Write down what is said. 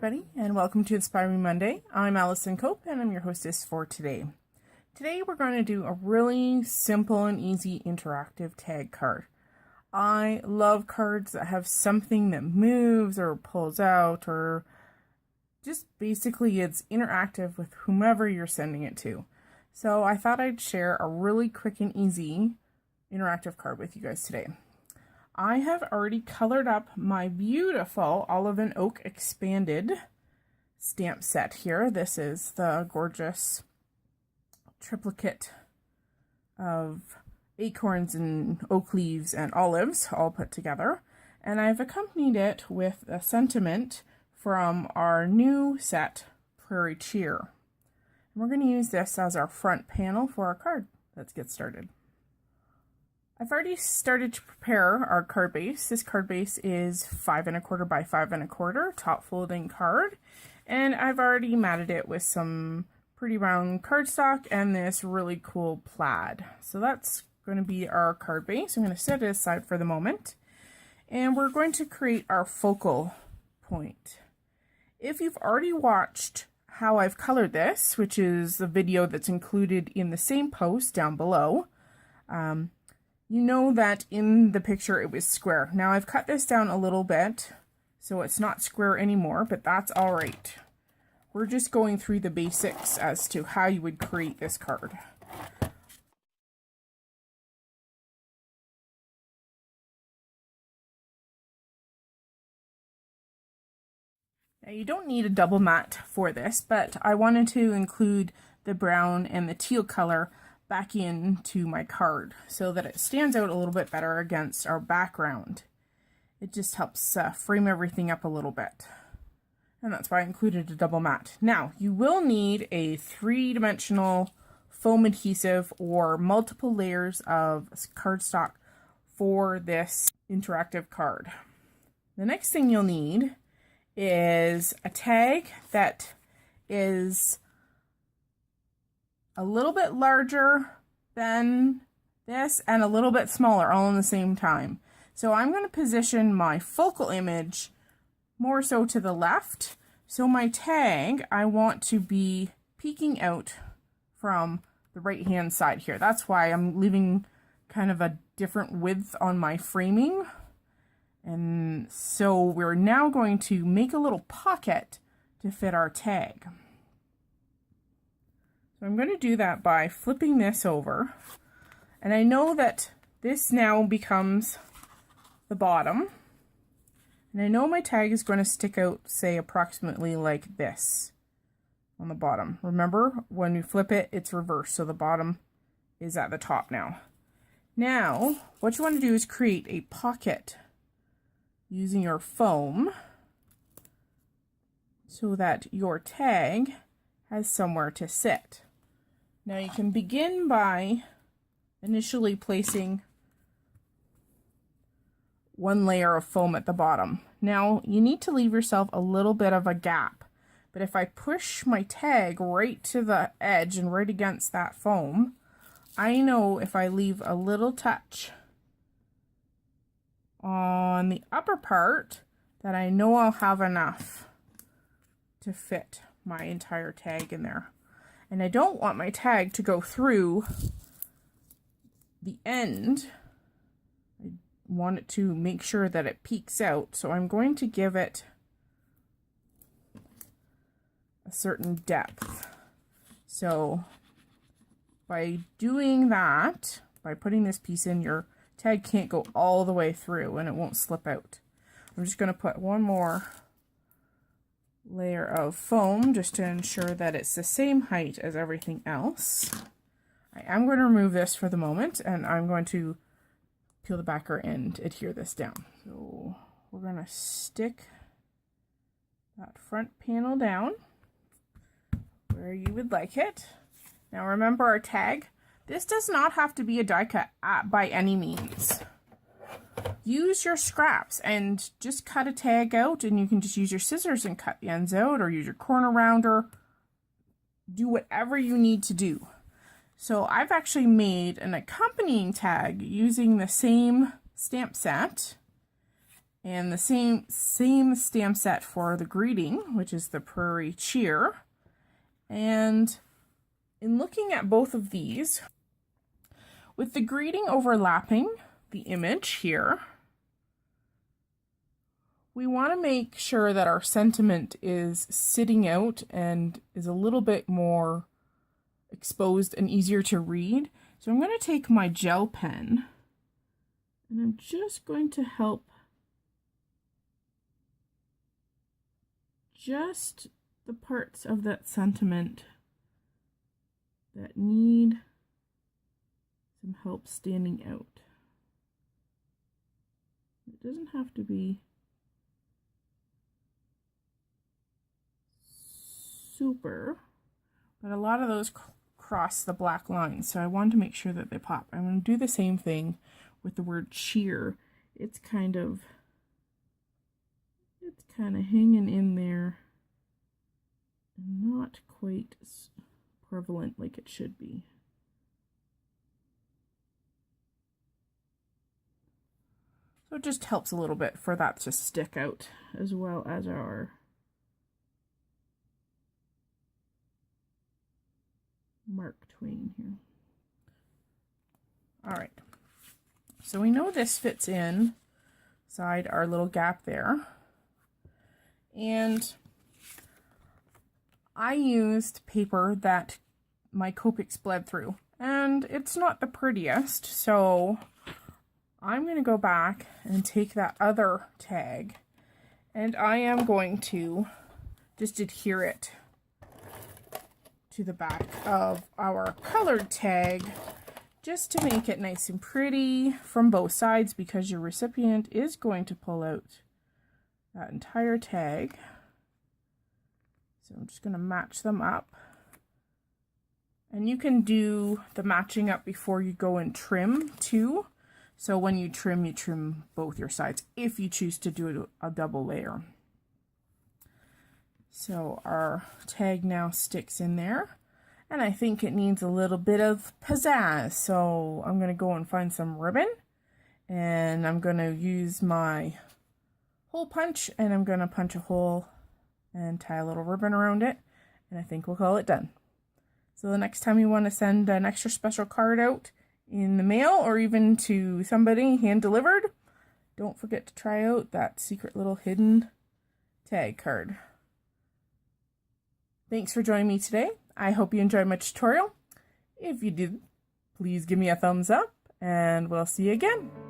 everybody, and welcome to Inspiring Monday. I'm Allison Cope, and I'm your hostess for today. Today we're going to do a really simple and easy interactive tag card. I love cards that have something that moves or pulls out, or just basically it's interactive with whomever you're sending it to. So I thought I'd share a really quick and easy interactive card with you guys today. I have already colored up my beautiful Olive and Oak expanded stamp set here. This is the gorgeous triplicate of acorns and oak leaves and olives all put together. And I've accompanied it with a sentiment from our new set, Prairie Cheer. And we're going to use this as our front panel for our card. Let's get started. I've already started to prepare our card base. This card base is 5 1/4 by 5 1/4 top folding card, and I've already matted it with some pretty round cardstock and this really cool plaid. So that's going to be our card base. I'm going to set it aside for the moment, and we're going to create our focal point. If you've already watched how I've colored this, which is the video that's included in the same post down below, you know that in the picture it was square. Now I've cut this down a little bit, so it's not square anymore, but that's all right. We're just going through the basics as to how you would create this card. Now you don't need a double mat for this, but I wanted to include the brown and the teal color back into my card so that it stands out a little bit better against our background. It just helps frame everything up a little bit. And that's why I included a double mat. Now, you will need a 3-dimensional foam adhesive or multiple layers of cardstock for this interactive card. The next thing you'll need is a tag that is a little bit larger than this and a little bit smaller all in the same time. So I'm going to position my focal image more so to the left. So my tag, I want to be peeking out from the right hand side here. That's why I'm leaving kind of a different width on my framing. And so we're now going to make a little pocket to fit our tag. So I'm going to do that by flipping this over, and I know that this now becomes the bottom, and I know my tag is going to stick out, say, approximately like this on the bottom. Remember, when you flip it, it's reversed, so the bottom is at the top now. Now, what you want to do is create a pocket using your foam so that your tag has somewhere to sit. Now you can begin by initially placing one layer of foam at the bottom. Now you need to leave yourself a little bit of a gap, but if I push my tag right to the edge and right against that foam, I know if I leave a little touch on the upper part that I know I'll have enough to fit my entire tag in there. And I don't want my tag to go through the end. I want it to make sure that it peeks out. So I'm going to give it a certain depth. So by doing that, by putting this piece in, your tag can't go all the way through and it won't slip out. I'm just going to put one more layer of foam just to ensure that it's the same height as everything else. I am going to remove this for the moment, and I'm going to peel the backer and adhere this down. So we're going to stick that front panel down where you would like it. Now remember our tag. This does not have to be a die cut by any means. Use your scraps and just cut a tag out, and you can just use your scissors and cut the ends out, or use your corner rounder. Do whatever you need to do. So I've actually made an accompanying tag using the same stamp set, And the same stamp set for the greeting, which is the Prairie Cheer. And in looking at both of these, with the greeting overlapping the image here, we want to make sure that our sentiment is sitting out and is a little bit more exposed and easier to read. So I'm going to take my gel pen and I'm just going to help just the parts of that sentiment that need some help standing out. It doesn't have to be super, but a lot of those cross the black lines, so I wanted to make sure that they pop. I'm going to do the same thing with the word cheer. It's kind of hanging in there and not quite as prevalent like it should be. So it just helps a little bit for that to stick out, as well as our Mark Twain here. All right, so we know this fits inside our little gap there. And I used paper that my Copics bled through, and it's not the prettiest, so I'm going to go back and take that other tag, and I am going to just adhere it to the back of our colored tag, just to make it nice and pretty from both sides, because your recipient is going to pull out that entire tag. So I'm just going to match them up. And you can do the matching up before you go and trim too. So when you trim both your sides if you choose to do a double layer. So our tag now sticks in there. And I think it needs a little bit of pizzazz. So I'm going to go and find some ribbon. And I'm going to use my hole punch, and I'm going to punch a hole and tie a little ribbon around it, and I think we'll call it done. So the next time you want to send an extra special card out in the mail, or even to somebody hand delivered, don't forget to try out that secret little hidden tag card. Thanks for joining me today. I hope you enjoyed my tutorial. If you did, please give me a thumbs up, and we'll see you again.